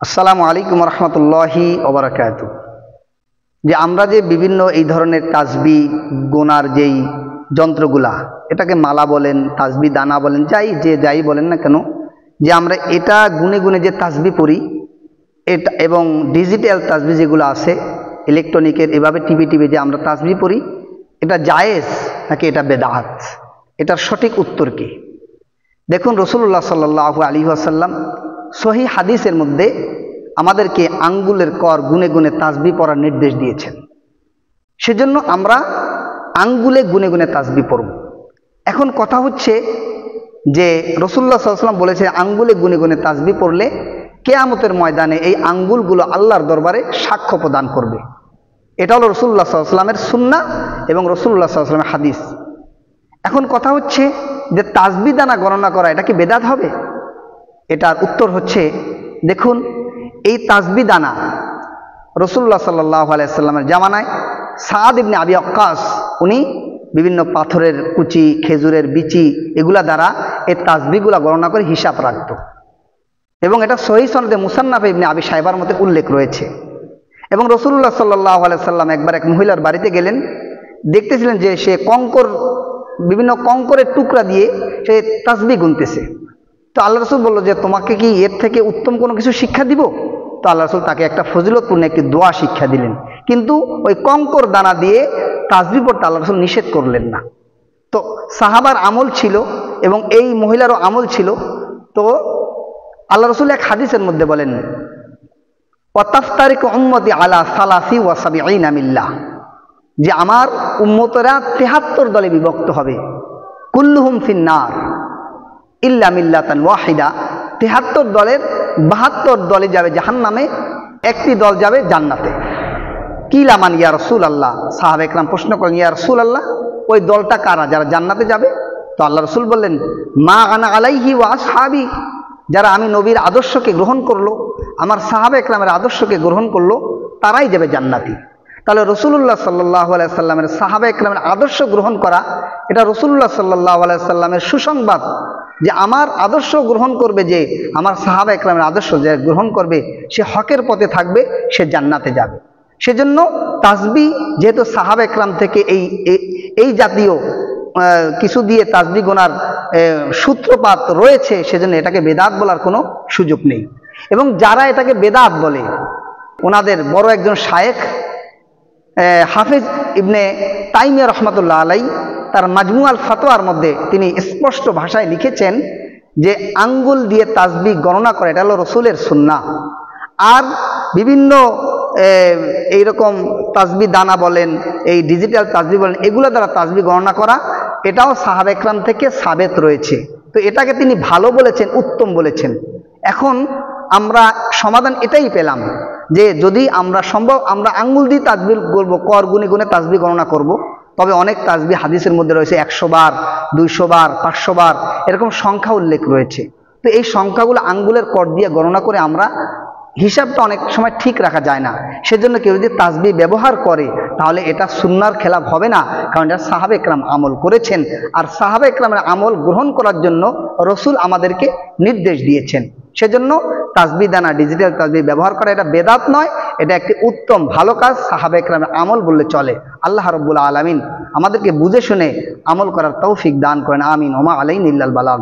আসসালামু আলাইকুম রহমতুল্লাহি ওবারাকাতু। যে আমরা যে বিভিন্ন এই ধরনের তাসবি গোনার যেই যন্ত্রগুলা, এটাকে মালা বলেন, তাসবি দানা বলেন, যাই বলেন না কেন, যে আমরা এটা গুনে গুনে যে তাসবি পড়ি, এটা এবং ডিজিটাল তাসবি যেগুলো আছে ইলেকট্রনিকের, এভাবে টিপে যে আমরা তাসবি পড়ি, এটা জায়েজ নাকি এটা বেদাত? এটার সঠিক উত্তর কি? দেখুন, রাসূলুল্লাহ সাল্লাল্লাহু আলাইহি ওয়াসাল্লাম সহিহ হাদিসের মধ্যে আমাদেরকে আঙ্গুলের কর গুনে গুনে তাসবি পড়ার নির্দেশ দিয়েছেন। সেজন্য আমরা আঙ্গুলে গুনে গুনে তাসবি পড়ব। এখন কথা হচ্ছে যে রাসূলুল্লাহ সাল্লাল্লাহু আলাইহি ওয়াসাল্লাম বলেছে আঙ্গুলে গুনে গুনে তাসবি পড়লে কিয়ামতের ময়দানে এই আঙ্গুলগুলো আল্লাহর দরবারে সাক্ষ্য প্রদান করবে। এটা হলো রাসূলুল্লাহ সাল্লাল্লাহু আলাইহি ওয়াসাল্লামের সুন্নাহ এবং রাসূলুল্লাহ সাল্লাল্লাহু আলাইহি ওয়াসাল্লামের হাদিস। এখন কথা হচ্ছে যে তাসবি দানা গণনা করা এটা কি বেদাত হবে? এটার উত্তর হচ্ছে, দেখুন, এই তাসবি দানা রাসূলুল্লাহ সাল্লাল্লাহু আলাইহি ওয়াসাল্লামের জামানায় সাদ ইবনে আবি ওয়াক্কাস উনি বিভিন্ন পাথরের কুচি, খেজুরের বিচি, এগুলা দ্বারা এই তাসবিগুলা গণনা করে হিসাব রাখত এবং এটা সহিহ সনদে মুসান্নাফ ইবনে আবি শাইবার মধ্যে উল্লেখ রয়েছে। এবং রাসূলুল্লাহ সাল্লাল্লাহু আলাইহি ওয়াসাল্লাম একবার এক মহিলার বাড়িতে গেলেন, দেখতেছিলেন যে সে বিভিন্ন কঙ্করের টুকরা দিয়ে সে তাসবি গুনতেছে। তো আল্লাহ রাসূল বলল যে তোমাকে কি এর থেকে উত্তম কোনো কিছু শিক্ষা দিব? তো আল্লাহ রাসূল তাকে একটা ফজিলতপূর্ণ একটি দোয়া শিক্ষা দিলেন, কিন্তু ওই কঙ্কর দানা দিয়ে তাসবি পড়তে আল্লাহ রাসূল নিষেধ করলেন না। তো সাহাবার আমল ছিল এবং এই মহিলারও আমল ছিল। তো আল্লাহ রাসূল এক হাদিসের মধ্যে বলেন, ওয়াতাফতারিকু উম্মতি আলা সালাসি ওয়া সাবঈনা মিল্লাহ, যে আমার উম্মতরা ৭৩ দলে বিভক্ত হবে, কুল্লুহুম ফিন্নার ইল্লা মিল্লাতান ওয়াহিদা, ৭৩ দলের ৭২ দলে যাবে জাহান্নামে, একটি দল যাবে জান্নাতে। কিলা মান ইয়া রাসূলুল্লাহ, সাহাবা একরাম প্রশ্ন করেন, ইয়া রাসূলুল্লাহ, ওই দলটা কারা যারা জান্নাতে যাবে? তো আল্লাহ রাসূল বললেন, মা আনা আলাইহি ওয়া আসহাবি, যারা আমি নবীর আদর্শকে গ্রহণ করলো, আমার সাহাবা একরামের আদর্শকে গ্রহণ করলো, তারাই যাবে জান্নাতি। তাহলে রাসূলুল্লাহ সাল্লাল্লাহু আলাইহি ওয়াসাল্লামের সাহাবা একরামের আদর্শ গ্রহণ করা, এটা রাসূলুল্লাহ সাল্লাল্লাহু আলাইহি ওয়াসাল্লামের সুসংবাদ যে আমার আদর্শ গ্রহণ করবে, যে আমার সাহাবা একরামের আদর্শ যে গ্রহণ করবে সে হকের পথে থাকবে, সে জান্নাতে যাবে। সেজন্য তাসবি যেহেতু সাহাবা একরাম থেকে এই জাতীয় কিছু দিয়ে তাসবি গোনার সূত্রপাত রয়েছে, সেজন্য এটাকে বেদাত বলার কোনো সুযোগ নেই। এবং যারা এটাকে বেদাত বলে, ওনাদের বড় একজন শায়েখ হাফিজ ইবনে তাইমিয়া রহমাতুল্লাহ আলাইহি তার মাজমুআল ফাতোয়ার মধ্যে তিনি স্পষ্ট ভাষায় লিখেছেন যে আঙ্গুল দিয়ে তাসবি গণনা করা এটা হলো রাসূলের সুন্নাহ। আর বিভিন্ন এইরকম তাসবি দানা বলেন, এই ডিজিটাল তাসবি বলেন, এগুলো দ্বারা তাসবি গণনা করা, এটাও সাহাবা একরাম থেকে সাবেত রয়েছে। তো এটাকে তিনি ভালো বলেছেন, উত্তম বলেছেন। এখন আমরা সমাধান এটাই পেলাম যে যদি আমরা সম্ভব আমরা আঙ্গুল দিয়ে তাসবি করবো, কর গুনে গুনে তাসবি গণনা করব, তবে অনেক তাসবি হাদিসের মধ্যে রয়েছে 100 বার, 200 বার, 500 বার, এরকম সংখ্যা উল্লেখ রয়েছে। তো এই সংখ্যাগুলো আঙ্গুলের কর দিয়ে গণনা করে আমরা হিসাবটা অনেক সময় ঠিক রাখা যায় না। সেজন্য কেউ যদি তাসবি ব্যবহার করে তাহলে এটা সুন্নাহর খেলাফ হবে না, কারণ এটা সাহাবা একরাম আমল করেছেন। আর সাহাবা একরামের আমল গ্রহণ করার জন্য রাসূল আমাদেরকে নির্দেশ দিয়েছেন। সেজন্য তাসবি দানা ডিজিটাল তাসবি ব্যবহার করা এটা বেদাত নয়, এটা একটি উত্তম ভালো কাজ, সাহাবা একরামের আমল বললে চলে। আল্লাহ রাব্বুল আলামিন আমাদেরকে বুঝে শুনে আমল করার তৌফিক দান করেন, আমিন। ওমা আলাইনা ইল্লাল বালাগ।